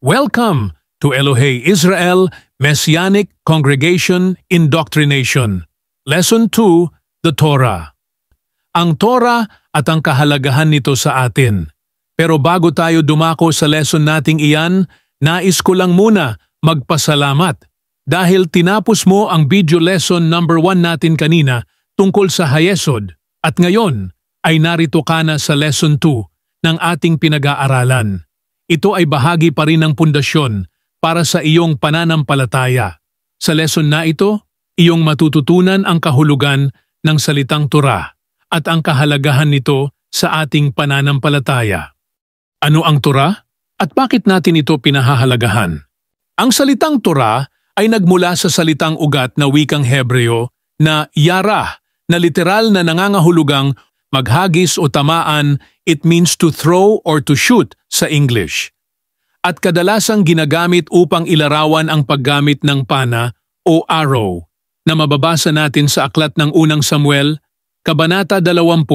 Welcome to Elohei Israel Messianic Congregation Indoctrination. Lesson 2, The Torah. Ang Torah at ang kahalagahan nito sa atin. Pero bago tayo dumako sa lesson nating iyan, nais ko lang muna magpasalamat dahil tinapos mo ang video lesson number 1 natin kanina tungkol sa Hayesod at ngayon ay narito ka na sa lesson 2 ng ating pinag-aaralan. Ito ay bahagi pa rin ng pundasyon para sa iyong pananampalataya. Sa lesson na ito, iyong matututunan ang kahulugan ng salitang Torah at ang kahalagahan nito sa ating pananampalataya. Ano ang Torah at bakit natin ito pinahahalagahan? Ang salitang Torah ay nagmula sa salitang ugat na wikang Hebreo na yarah, na literal na nangangahulugang maghagis o tamaan. It means to throw or to shoot sa English. At kadalasang ginagamit upang ilarawan ang paggamit ng pana o arrow na mababasa natin sa aklat ng unang Samuel, Kabanata 20,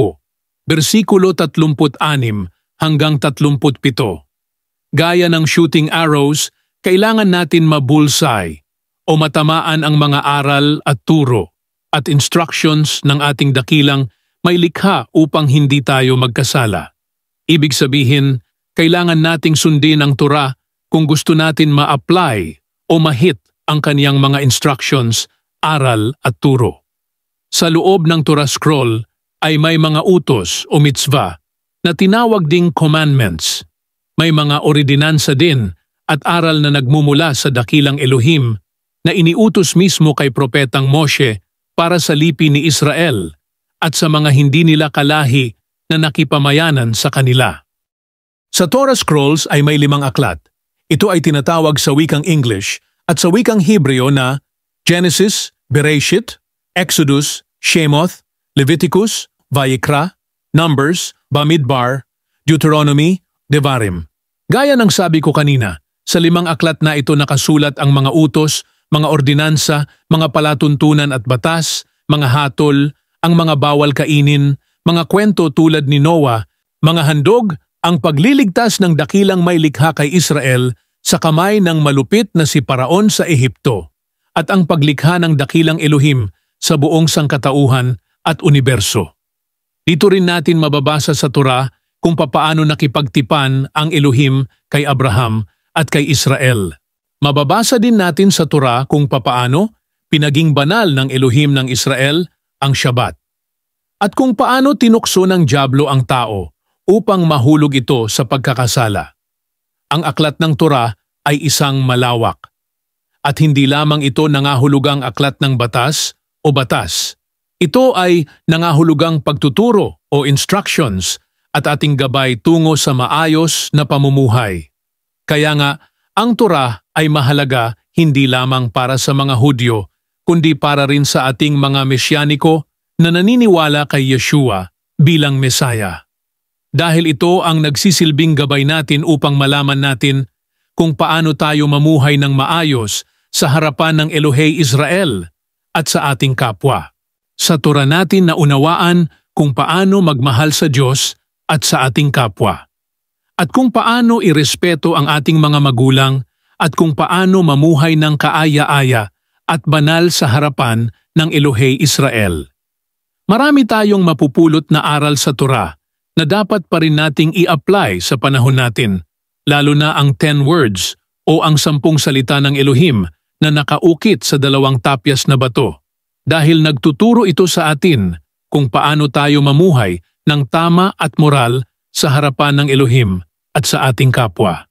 versikulo 36 hanggang 37. Gaya ng shooting arrows, kailangan natin ma-bullseye o matamaan ang mga aral at turo at instructions ng ating dakilang may likha upang hindi tayo magkasala. Ibig sabihin, kailangan nating sundin ang Torah kung gusto natin ma-apply o ma-hit ang kaniyang mga instructions, aral at turo. Sa loob ng Torah scroll ay may mga utos o mitzvah na tinawag ding commandments. May mga ordinansa din at aral na nagmumula sa dakilang Elohim na iniutos mismo kay Propetang Moshe para sa lipi ni Israel at sa mga hindi nila kalahi na nakipamayanan sa kanila. Sa Torah Scrolls ay may 5 aklat. Ito ay tinatawag sa wikang English at sa wikang Hebreo na Genesis, Bereshit, Exodus, Shemoth, Leviticus, Vayikra, Numbers, Bamidbar, Deuteronomy, Devarim. Gaya ng sabi ko kanina, sa 5 aklat na ito nakasulat ang mga utos, mga ordinansa, mga palatuntunan at batas, mga hatol, ang mga bawal kainin, mga kwento tulad ni Noah, mga handog, ang pagliligtas ng dakilang may likha kay Israel sa kamay ng malupit na si Paraon sa Ehipto, at ang paglikha ng dakilang Elohim sa buong sangkatauhan at universo. Dito rin natin mababasa sa Torah kung papaano nakipagtipan ang Elohim kay Abraham at kay Israel. Mababasa din natin sa Torah kung papaano pinaging banal ng Elohim ng Israel ang Shabbat. At kung paano tinukso ng dyablo ang tao upang mahulog ito sa pagkakasala. Ang aklat ng Torah ay isang malawak. At hindi lamang ito nangahulugang aklat ng batas o batas. Ito ay nangahulugang pagtuturo o instructions at ating gabay tungo sa maayos na pamumuhay. Kaya nga, ang Torah ay mahalaga hindi lamang para sa mga Hudyo, kundi para rin sa ating mga Mesyaniko na naniniwala kay Yeshua bilang Mesaya. Dahil ito ang nagsisilbing gabay natin upang malaman natin kung paano tayo mamuhay ng maayos sa harapan ng Elohei Israel at sa ating kapwa. Sa Torah natin naunawaan kung paano magmahal sa Diyos at sa ating kapwa. At kung paano irespeto ang ating mga magulang at kung paano mamuhay ng kaaya-aya at banal sa harapan ng Elohei Israel. Marami tayong mapupulot na aral sa Torah na dapat pa rin nating i-apply sa panahon natin, lalo na ang 10 words o ang 10 salita ng Elohim na nakaukit sa 2 tapyas na bato, dahil nagtuturo ito sa atin kung paano tayo mamuhay ng tama at moral sa harapan ng Elohim at sa ating kapwa.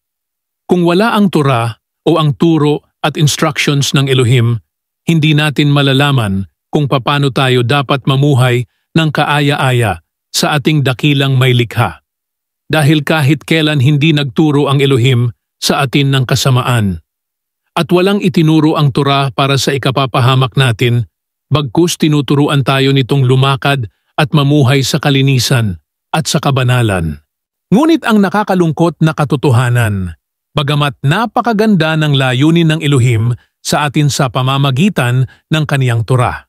Kung wala ang Torah o ang turo at instructions ng Elohim, hindi natin malalaman kung paano tayo dapat mamuhay ng kaaya-aya sa ating dakilang may likha. Dahil kahit kailan hindi nagturo ang Elohim sa atin ng kasamaan. At walang itinuro ang Torah para sa ikapapahamak natin, bagkus tinuturuan tayo nitong lumakad at mamuhay sa kalinisan at sa kabanalan. Ngunit ang nakakalungkot na katotohanan, bagamat napakaganda ng layunin ng Elohim sa atin sa pamamagitan ng kaniyang Torah.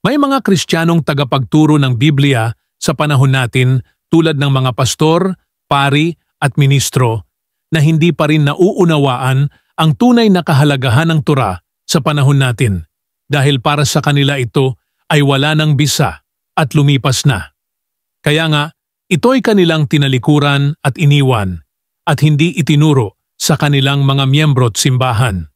May mga Kristiyanong tagapagturo ng Biblia sa panahon natin tulad ng mga pastor, pari at ministro na hindi pa rin nauunawaan ang tunay na kahalagahan ng Torah sa panahon natin dahil para sa kanila ito ay wala ng bisa at lumipas na. Kaya nga, ito'y kanilang tinalikuran at iniwan at hindi itinuro sa kanilang mga miyembro't simbahan.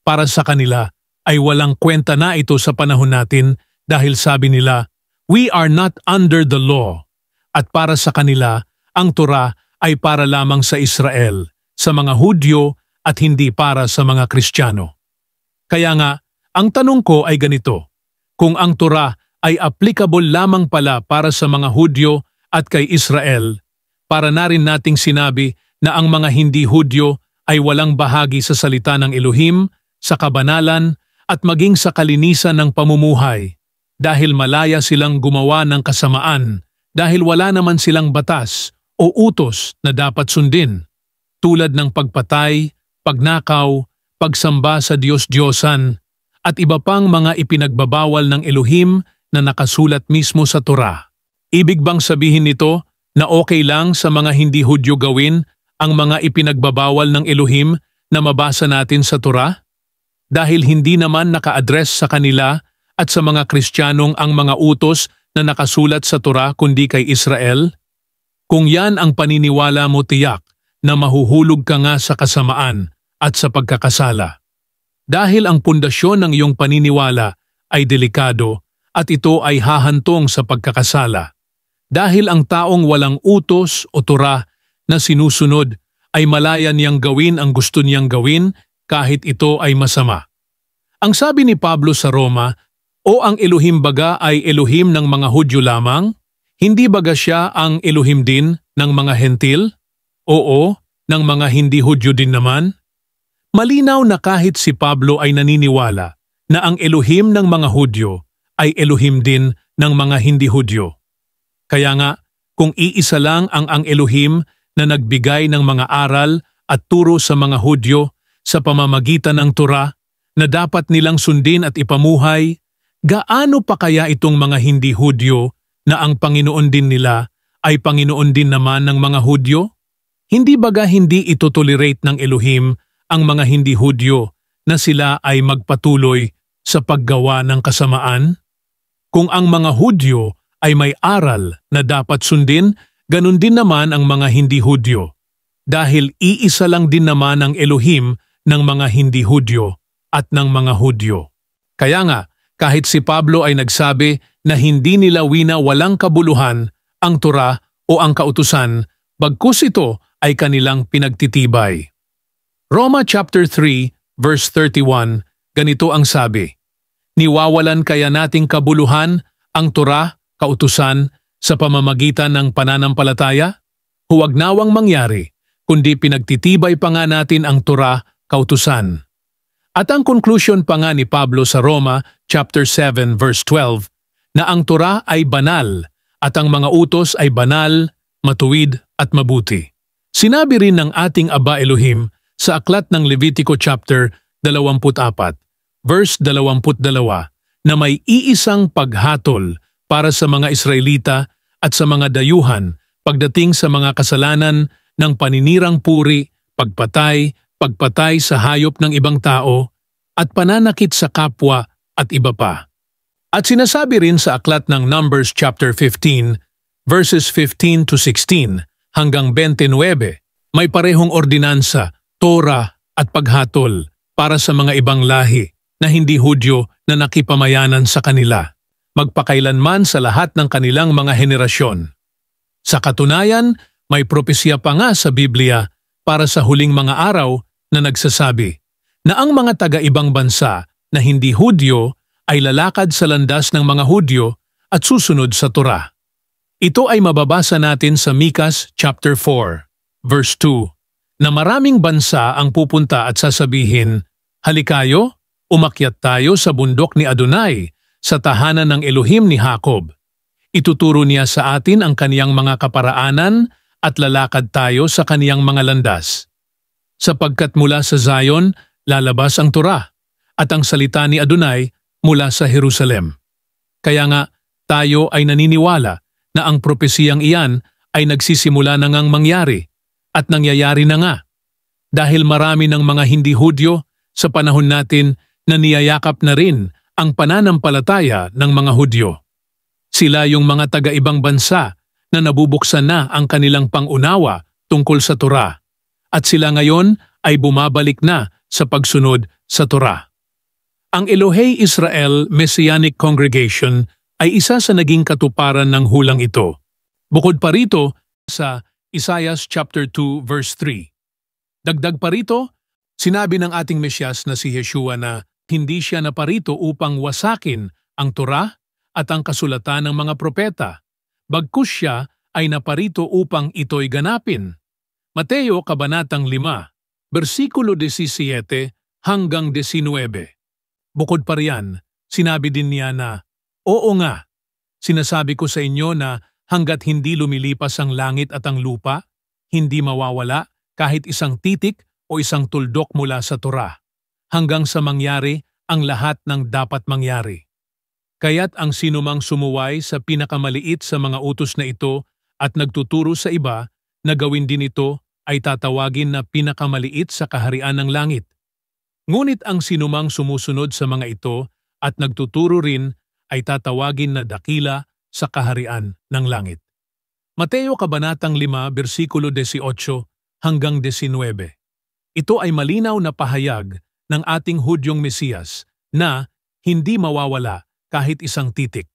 Para sa kanila ay walang kwenta na ito sa panahon natin dahil sabi nila, "We are not under the law." At para sa kanila, ang Torah ay para lamang sa Israel, sa mga Hudyo at hindi para sa mga Kristiyano. Kaya nga, ang tanong ko ay ganito, kung ang Torah ay applicable lamang pala para sa mga Hudyo at kay Israel, para na rin nating sinabi na ang mga hindi Hudyo ay walang bahagi sa salita ng Elohim, sa kabanalan at maging sa kalinisan ng pamumuhay dahil malaya silang gumawa ng kasamaan dahil wala naman silang batas o utos na dapat sundin, tulad ng pagpatay, pagnakaw, pagsamba sa Diyos-Diyosan, at iba pang mga ipinagbabawal ng Elohim na nakasulat mismo sa Torah. Ibig bang sabihin nito na okay lang sa mga hindi Hudyo gawin ang mga ipinagbabawal ng Elohim na mabasa natin sa Torah? Dahil hindi naman naka-address sa kanila at sa mga Kristiyanong ang mga utos na nakasulat sa Torah kundi kay Israel? Kung yan ang paniniwala mo, tiyak na mahuhulog ka nga sa kasamaan at sa pagkakasala. Dahil ang pundasyon ng iyong paniniwala ay delikado at ito ay hahantong sa pagkakasala. Dahil ang taong walang utos o Torah na sinusunod ay malaya niyang gawin ang gusto niyang gawin kahit ito ay masama. Ang sabi ni Pablo sa Roma, o ang Elohim baga ay Elohim ng mga Hudyo lamang? Hindi baga siya ang Elohim din ng mga Hentil? Oo, ng mga hindi Hudyo din naman? Malinaw na kahit si Pablo ay naniniwala na ang Elohim ng mga Hudyo ay Elohim din ng mga hindi Hudyo. Kaya nga, kung iisa lang ang Elohim na nagbigay ng mga aral at turo sa mga Hudyo sa pamamagitan ng Torah na dapat nilang sundin at ipamuhay, gaano pa kaya itong mga hindi Hudyo na ang Panginoon din nila ay Panginoon din naman ng mga Hudyo? Hindi baga hindi ito tolerate ng Elohim ang mga hindi Hudyo na sila ay magpatuloy sa paggawa ng kasamaan? Kung ang mga Hudyo ay may aral na dapat sundin, ganun din naman ang mga hindi Hudyo. Dahil iisa lang din naman ang Elohim ng mga hindi Hudyo at ng mga Hudyo. Kaya nga, kahit si Pablo ay nagsabi na hindi nila walang kabuluhan ang Torah o ang kautusan, bagkus ito ay kanilang pinagtitibay. Roma chapter 3 verse 31, ganito ang sabi, "Niwawalan kaya nating kabuluhan ang Torah, kautusan, sa pamamagitan ng pananampalataya? Huwag nawang mangyari, kundi pinagtitibay pa nga natin ang Torah, kautusan." At ang conclusion pa nga ni Pablo sa Roma chapter 7 verse 12 na ang Torah ay banal at ang mga utos ay banal, matuwid at mabuti. Sinabi rin ng ating Aba Elohim sa aklat ng Levitico chapter 24 verse 22 na may iisang paghatol para sa mga Israelita at sa mga dayuhan pagdating sa mga kasalanan ng paninirang puri, pagpatay sa hayop ng ibang tao, at pananakit sa kapwa at iba pa. At sinasabi rin sa aklat ng Numbers chapter 15, verses 15 to 16 hanggang 29, may parehong ordinansa, Torah at paghatol para sa mga ibang lahi na hindi Hudyo na nakipamayanan sa kanila, magpakailanman sa lahat ng kanilang mga henerasyon. Sa katunayan, may propesya pa nga sa Biblia para sa huling mga araw na nagsasabi na ang mga taga-ibang bansa na hindi Hudyo ay lalakad sa landas ng mga Hudyo at susunod sa Torah. Ito ay mababasa natin sa Mikas chapter 4, verse 2, na maraming bansa ang pupunta at sasabihin, "Halikayo, umakyat tayo sa bundok ni Adonai, sa tahanan ng Elohim ni Jacob. Ituturo niya sa atin ang kaniyang mga kaparaanan at lalakad tayo sa kaniyang mga landas. Sapagkat mula sa Zion, lalabas ang Torah, at ang salita ni Adonai mula sa Jerusalem." Kaya nga, tayo ay naniniwala na ang propesiyang iyan ay nagsisimula na ngang mangyari at nangyayari na nga Dahil marami ng mga hindi Hudyo sa panahon natin na niyayakap na rin ang pananampalataya ng mga Hudyo. Sila yung mga taga-ibang bansa na nabubuksan na ang kanilang pangunawa tungkol sa Torah at sila ngayon ay bumabalik na sa pagsunod sa Torah. Ang Elohei Israel Messianic Congregation ay isa sa naging katuparan ng hulang ito. Bukod pa rito sa Isaiah chapter 2 verse 3. Dagdag pa rito, sinabi ng ating Mesyas na si Yeshua na hindi siya naparito upang wasakin ang Torah at ang kasulatan ng mga propeta. Bagkus siya ay naparito upang ito'y ganapin. Mateo Kabanatang 5, versikulo 17 hanggang 19. Bukod pa riyan, sinabi din niya na, "Oo nga, sinasabi ko sa inyo na hanggat hindi lumilipas ang langit at ang lupa, hindi mawawala kahit isang titik o isang tuldok mula sa Torah, hanggang sa mangyari ang lahat ng dapat mangyari. Kaya't ang sinumang sumuway sa pinakamaliit sa mga utos na ito at nagtuturo sa iba na gawin din ito ay tatawagin na pinakamaliit sa kaharian ng langit. Ngunit ang sinumang sumusunod sa mga ito at nagtuturo rin ay tatawagin na dakila sa kaharian ng langit." Mateo Kabanatang 5, versikulo 18 hanggang 19. Ito ay malinaw na pahayag ng ating Hudyong Mesiyas na hindi mawawala kahit isang titik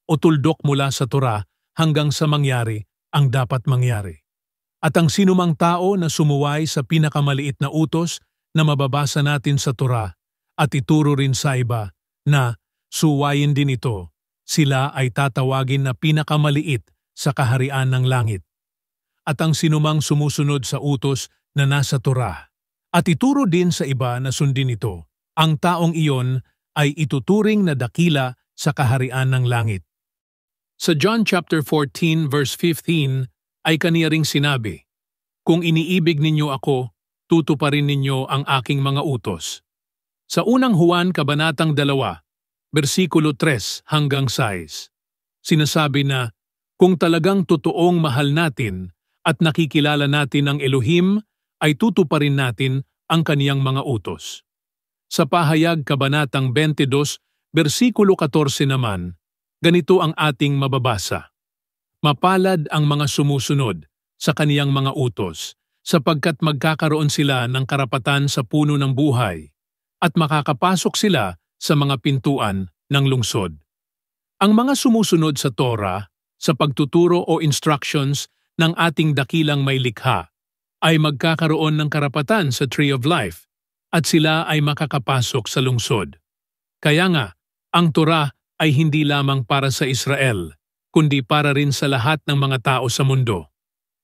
o tuldok mula sa Torah hanggang sa mangyari ang dapat mangyari. At ang sinumang tao na sumuway sa pinakamaliit na utos na mababasa natin sa Torah at ituro rin sa iba na suwayin din ito, sila ay tatawagin na pinakamaliit sa kaharian ng langit. At ang sinumang sumusunod sa utos na nasa Torah at ituro din sa iba na sundin ito, ang taong iyon ay ituturing na dakila sa kaharian ng langit. Sa John chapter 14 verse 15 ay kaniya ring sinabi, "Kung iniibig ninyo ako, tutuparin ninyo ang aking mga utos." Sa unang Juan Kabanatang 2, versikulo 3 hanggang 6, sinasabi na, kung talagang totoong mahal natin at nakikilala natin ang Elohim, ay tutuparin natin ang kaniyang mga utos. Sa Pahayag Kabanatang 22, versikulo 14 naman, ganito ang ating mababasa. "Mapalad ang mga sumusunod sa kaniyang mga utos, sapagkat magkakaroon sila ng karapatan sa puno ng buhay, at makakapasok sila sa mga pintuan ng lungsod." Ang mga sumusunod sa Torah, sa pagtuturo o instructions ng ating dakilang may likha, ay magkakaroon ng karapatan sa Tree of Life at sila ay makakapasok sa lungsod. Kaya nga, ang Torah ay hindi lamang para sa Israel, kundi para rin sa lahat ng mga tao sa mundo.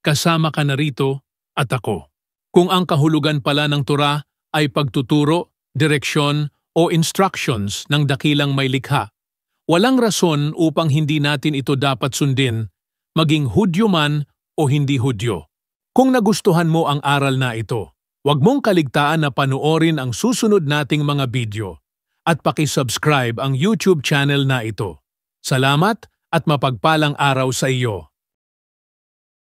Kasama ka na rito at ako. Kung ang kahulugan pala ng Torah ay pagtuturo, direksyon o instructions ng dakilang may likha, walang rason upang hindi natin ito dapat sundin, maging Hudyo man o hindi Hudyo. Kung nagustuhan mo ang aral na ito, huwag mong kaligtaan na panoorin ang susunod nating mga video at paki-subscribe ang YouTube channel na ito. Salamat at mapagpalang araw sa iyo.